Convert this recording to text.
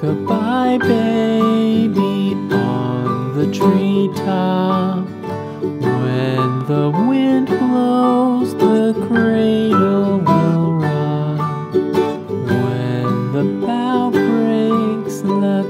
Rock-a-bye baby on the treetop. When the wind blows, the cradle will rock. When the bough breaks, the